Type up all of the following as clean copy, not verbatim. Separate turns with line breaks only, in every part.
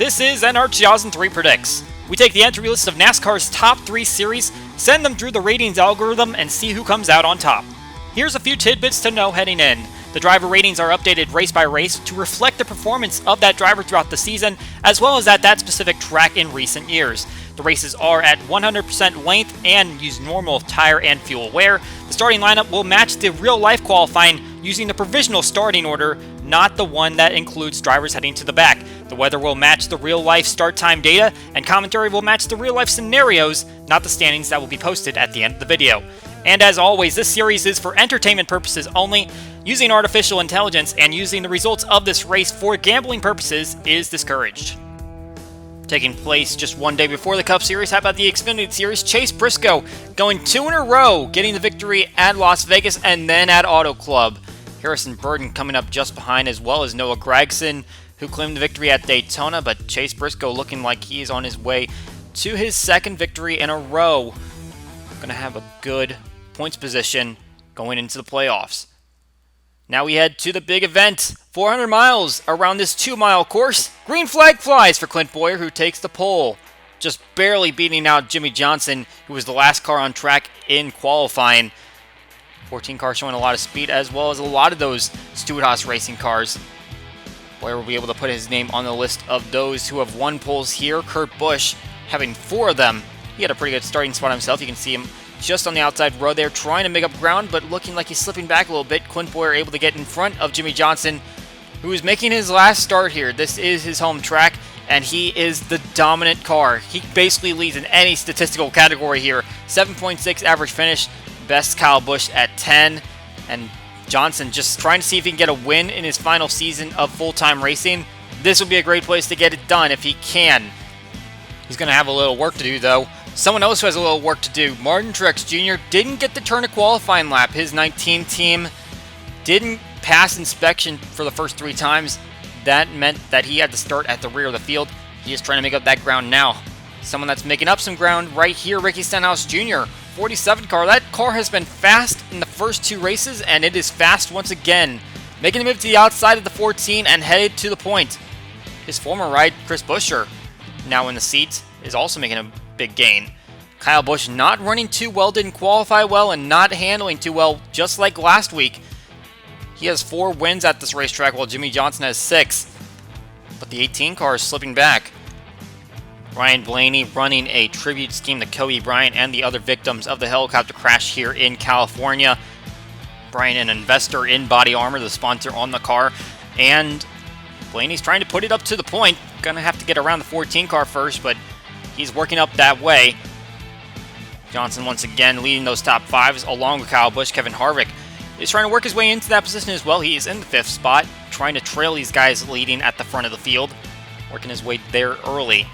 This is NR2003 Predicts. We take the entry list of NASCAR's top 3 series, send them through the ratings algorithm, and see who comes out on top. Here's a few tidbits to know heading in. The driver ratings are updated race by race to reflect the performance of that driver throughout the season, as well as at that specific track in recent years. The races are at 100% length and use normal tire and fuel wear. The starting lineup will match the real-life qualifying using the provisional starting order, not the one that includes drivers heading to the back. The weather will match the real-life start time data, and commentary will match the real-life scenarios, not the standings that will be posted at the end of the video. And as always, this series is for entertainment purposes only. Using artificial intelligence and using the results of this race for gambling purposes is discouraged. Taking place just one day before the Cup Series, how about the Xfinity Series? Chase Briscoe going 2 in a row, getting the victory at Las Vegas and then at Auto Club. Harrison Burton coming up just behind, as well as Noah Gragson, who claimed the victory at Daytona, but Chase Briscoe looking like he is on his way to his second victory in a row. Going to have a good points position going into the playoffs. Now we head to the big event, 400 miles around this 2-mile course. Green flag flies for Clint Bowyer, who takes the pole, just barely beating out Jimmy Johnson, who was the last car on track in qualifying. 14 cars showing a lot of speed, as well as a lot of those Stewart-Haas racing cars. Bowyer will be able to put his name on the list of those who have won poles here. Kurt Busch having 4 of them. He had a pretty good starting spot himself. You can see him just on the outside row there, trying to make up ground, but looking like he's slipping back a little bit. Clint Bowyer able to get in front of Jimmy Johnson, who is making his last start here. This is his home track, and he is the dominant car. He basically leads in any statistical category here. 7.6 average finish, best Kyle Busch at 10, and Johnson just trying to see if he can get a win in his final season of full-time racing. This would be a great place to get it done if he can. He's going to have a little work to do, though. Someone else who has a little work to do, Martin Truex Jr. didn't get the turn a qualifying lap. His 19 team didn't pass inspection for the first 3 times. That meant that he had to start at the rear of the field. He is trying to make up that ground now. Someone that's making up some ground right here, Ricky Stenhouse Jr., 47 car. That car has been fast in the first 2 races, and it is fast once again. Making the move to the outside of the 14 and headed to the point. His former ride, Chris Buescher, now in the seat, is also making a big gain. Kyle Busch not running too well, didn't qualify well, and not handling too well, just like last week. He has 4 wins at this racetrack, while Jimmy Johnson has 6. But the 18 car is slipping back. Ryan Blaney running a tribute scheme to Kobe Bryant and the other victims of the helicopter crash here in California. Bryant, an investor in Body Armor, the sponsor on the car, and Blaney's trying to put it up to the point. Gonna have to get around the 14 car first, but he's working up that way. Johnson once again leading those top 5s along with Kyle Busch. Kevin Harvick is trying to work his way into that position as well. He is in the 5th spot, trying to trail these guys leading at the front of the field, working his way there early.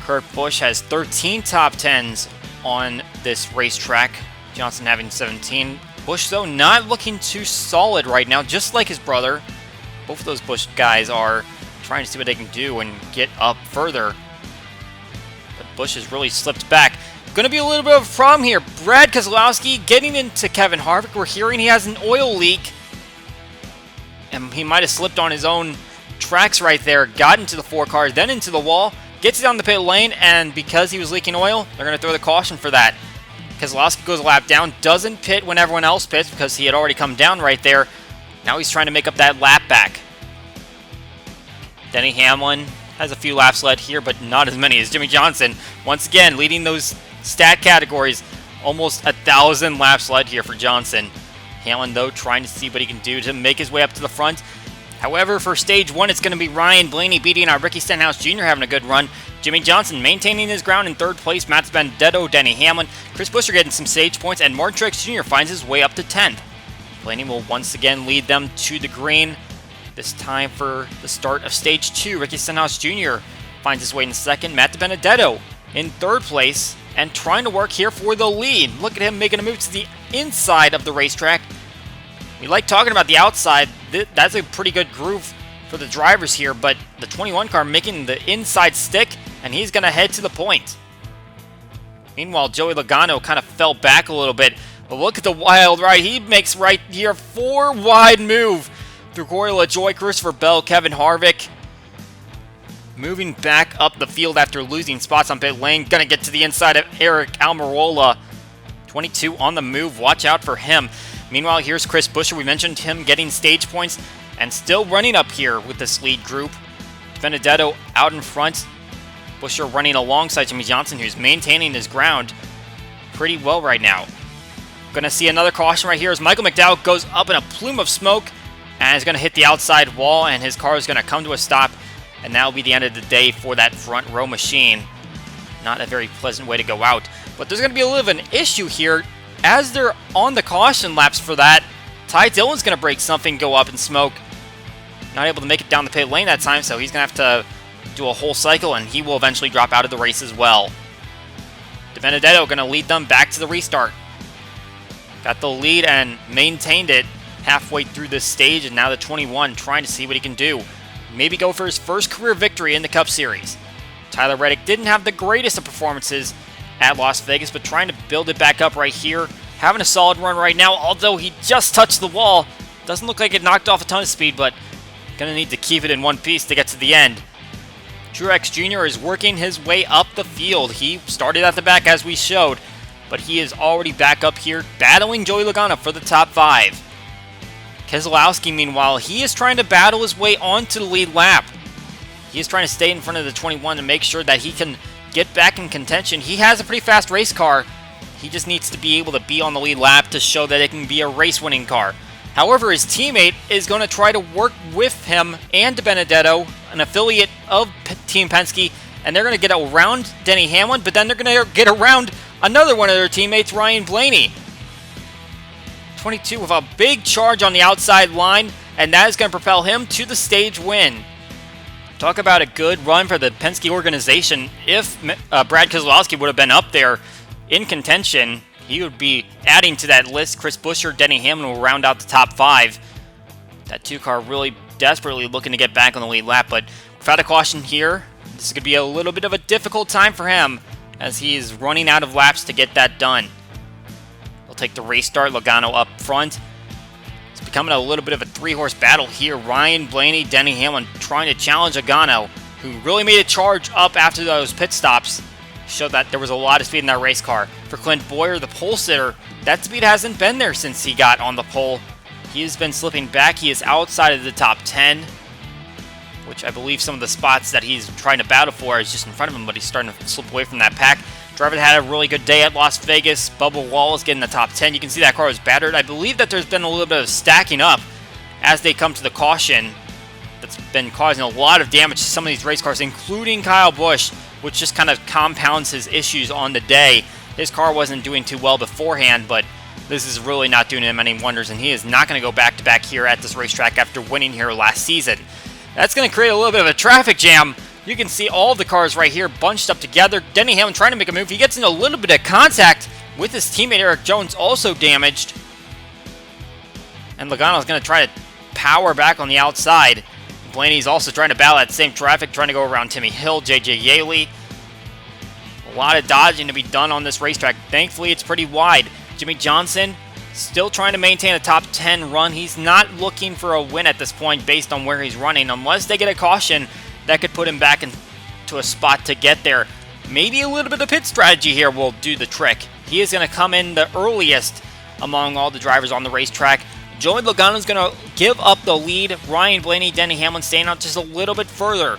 Kurt Busch has 13 top 10s on this racetrack. Johnson having 17. Busch, though, not looking too solid right now, just like his brother. Both of those Busch guys are trying to see what they can do and get up further. But Busch has really slipped back. Going to be a little bit of a problem here. Brad Keselowski getting into Kevin Harvick. We're hearing he has an oil leak, and he might have slipped on his own tracks right there. Got into the 4 cars, then into the wall. Gets it on the pit lane, and because he was leaking oil, they're going to throw the caution for that. Keselowski goes a lap down, doesn't pit when everyone else pits because he had already come down right there. Now he's trying to make up that lap back. Denny Hamlin has a few laps left here, but not as many as Jimmy Johnson. Once again, leading those stat categories. Almost 1,000 laps led here for Johnson. Hamlin, though, trying to see what he can do to make his way up to the front. However, for stage 1, it's going to be Ryan Blaney beating out Ricky Stenhouse Jr. having a good run. Jimmy Johnson maintaining his ground in 3rd place. Matt Benedetto, Denny Hamlin. Chris Buescher getting some stage points, and Martin Truex Jr. finds his way up to 10th. Blaney will once again lead them to the green. This time for the start of stage 2. Ricky Stenhouse Jr. finds his way in 2nd. Matt Benedetto in 3rd place and trying to work here for the lead. Look at him making a move to the inside of the racetrack. We like talking about the outside. That's a pretty good groove for the drivers here, but the 21 car making the inside stick, and he's going to head to the point. Meanwhile, Joey Logano kind of fell back a little bit, but look at the wild ride. He makes right here 4 wide move through Corey LaJoie, Christopher Bell, Kevin Harvick. moving back up the field after losing spots on pit lane. Gonna get to the inside of Eric Almirola. 22 on the move. Watch out for him. Meanwhile, here's Chris Buescher. We mentioned him getting stage points and still running up here with this lead group. Benedetto out in front. Buescher running alongside Jimmy Johnson, who's maintaining his ground pretty well right now. Gonna see another caution right here as Michael McDowell goes up in a plume of smoke and is gonna hit the outside wall, and his car is gonna come to a stop, and that'll be the end of the day for that front row machine. Not a very pleasant way to go out. But there's gonna be a little bit of an issue here as they're on the caution laps for that. Ty Dillon's gonna break something, go up in smoke. Not able to make it down the pit lane that time, so he's gonna have to do a whole cycle, and he will eventually drop out of the race as well. DiBenedetto going to lead them back to the restart. Got the lead and maintained it halfway through this stage, and now the 21 trying to see what he can do. Maybe go for his first career victory in the Cup Series. Tyler Reddick didn't have the greatest of performances at Las Vegas, but trying to build it back up right here. Having a solid run right now, although he just touched the wall. Doesn't look like it knocked off a ton of speed, but going to need to keep it in one piece to get to the end. Truex Jr. is working his way up the field. He started at the back as we showed, but he is already back up here battling Joey Logano for the top 5. Keselowski, meanwhile, he is trying to battle his way onto the lead lap. He is trying to stay in front of the 21 to make sure that he can get back in contention. He has a pretty fast race car. He just needs to be able to be on the lead lap to show that it can be a race-winning car. However, his teammate is going to try to work with him and DiBenedetto, an affiliate of Team Penske, and they're going to get around Denny Hamlin, but then they're going to get around another one of their teammates, Ryan Blaney. 22 with a big charge on the outside line, and that is going to propel him to the stage win. Talk about a good run for the Penske organization. If Brad Keselowski would have been up there in contention, he would be adding to that list. Chris Buescher, Denny Hamlin will round out the top 5. That 2-car really desperately looking to get back on the lead lap, but without a caution here, this is going to be a little bit of a difficult time for him as he is running out of laps to get that done. He'll take the race start, Logano up front. It's becoming a little bit of a 3-horse battle here. Ryan Blaney, Denny Hamlin trying to challenge Logano, who really made a charge up after those pit stops. Showed that there was a lot of speed in that race car. For Clint Bowyer, the pole sitter, that speed hasn't been there since he got on the pole. He has been slipping back. He is outside of the top 10, which I believe some of the spots that he's trying to battle for is just in front of him, but he's starting to slip away from that pack. Driver that had a really good day at Las Vegas. Bubba Wallace getting the top 10. You can see that car was battered. I believe that there's been a little bit of stacking up as they come to the caution. That's been causing a lot of damage to some of these race cars, including Kyle Busch, which just kind of compounds his issues on the day. His car wasn't doing too well beforehand, but this is really not doing him any wonders, and he is not going to go back-to-back here at this racetrack after winning here last season. That's going to create a little bit of a traffic jam. You can see all the cars right here bunched up together. Denny Hamlin trying to make a move. He gets in a little bit of contact with his teammate Eric Jones, also damaged. And Logano's going to try to power back on the outside. Blaney's also trying to battle that same traffic, trying to go around Timmy Hill, JJ Yaley. A lot of dodging to be done on this racetrack. Thankfully, it's pretty wide. Jimmy Johnson still trying to maintain a top 10 run. He's not looking for a win at this point based on where he's running. Unless they get a caution, that could put him back into a spot to get there. Maybe a little bit of pit strategy here will do the trick. He is going to come in the earliest among all the drivers on the racetrack. Joey Logano is going to give up the lead. Ryan Blaney, Denny Hamlin staying out just a little bit further.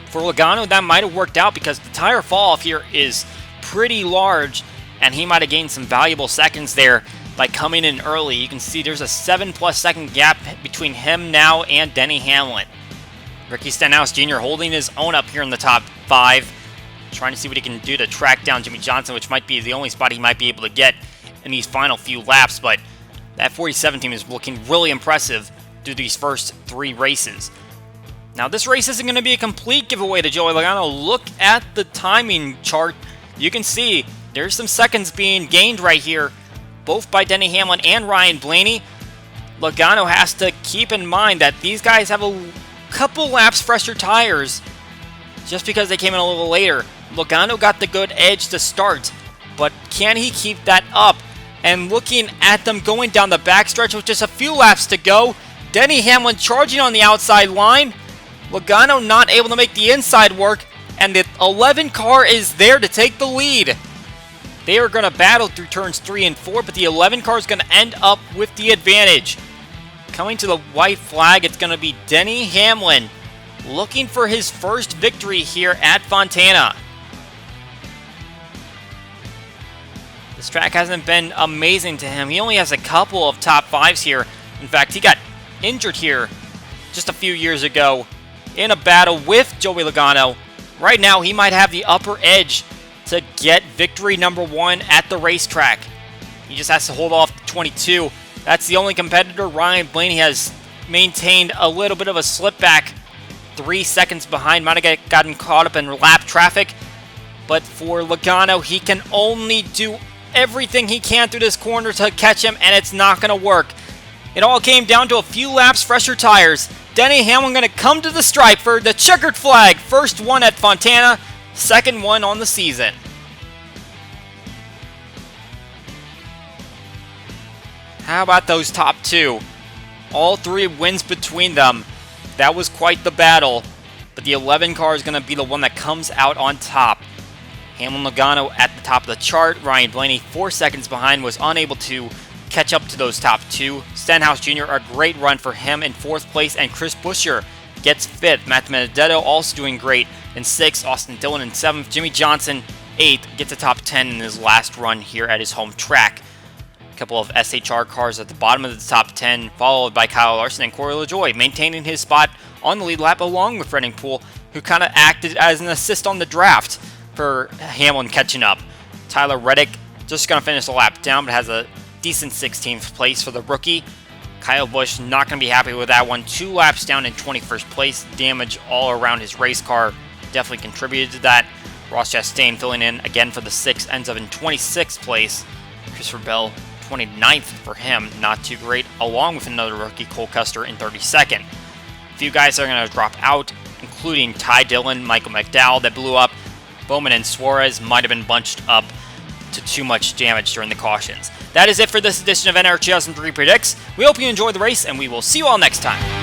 For Logano, that might have worked out because the tire fall off here is pretty large, and he might have gained some valuable seconds there by coming in early. You can see there's a 7+ second gap between him now and Denny Hamlin. Ricky Stenhouse Jr. holding his own up here in the top 5, trying to see what he can do to track down Jimmy Johnson, which might be the only spot he might be able to get in these final few laps, but that 47 team is looking really impressive through these first 3 races. Now, this race isn't going to be a complete giveaway to Joey Logano. Look at the timing chart. You can see there's some seconds being gained right here, both by Denny Hamlin and Ryan Blaney. Logano has to keep in mind that these guys have a couple laps fresher tires just because they came in a little later. Logano got the good edge to start, but can he keep that up? And looking at them going down the backstretch with just a few laps to go, Denny Hamlin charging on the outside line. Logano not able to make the inside work, and the 11 car is there to take the lead. They are going to battle through turns 3 and 4, but the 11 car is going to end up with the advantage. Coming to the white flag, it's going to be Denny Hamlin, looking for his first victory here at Fontana. This track hasn't been amazing to him. He only has a couple of top 5s here. In fact, he got injured here just a few years ago in a battle with Joey Logano. Right now, he might have the upper edge to get victory number 1 at the racetrack. He just has to hold off 22. That's the only competitor. Ryan Blaney has maintained a little bit of a slip back. 3 seconds behind. Might have gotten caught up in lap traffic. But for Logano, he can only do everything he can through this corner to catch him, and it's not going to work. It all came down to a few laps, fresher tires. Denny Hamlin going to come to the stripe for the checkered flag. First one at Fontana, second one on the season. How about those top 2? All 3 wins between them. That was quite the battle, but the 11 car is going to be the one that comes out on top. Hamlin Logano at the top of the chart. Ryan Blaney, 4 seconds behind, was unable to catch up to those top 2. Stenhouse Jr., a great run for him in 4th place, and Chris Buescher gets 5th. Matt Benedetto also doing great in 6th. Austin Dillon in 7th. Jimmy Johnson, 8th, gets a top 10 in his last run here at his home track. A couple of SHR cars at the bottom of the top 10, followed by Kyle Larson and Corey LaJoie, maintaining his spot on the lead lap along with Redding Poole, who kind of acted as an assist on the draft for Hamlin catching up. Tyler Reddick just going to finish the lap down, but has a decent 16th place for the rookie. Kyle Busch not going to be happy with that one. 2 laps down in 21st place. Damage all around his race car definitely contributed to that. Ross Chastain filling in again for the 6, ends up in 26th place. Christopher Bell, 29th for him. Not too great, along with another rookie, Cole Custer, in 32nd. A few guys are going to drop out, including Ty Dillon, Michael McDowell that blew up. Bowman and Suarez might have been bunched up to too much damage during the cautions. That is it for this edition of NR2003 Predicts. We hope you enjoyed the race, and we will see you all next time.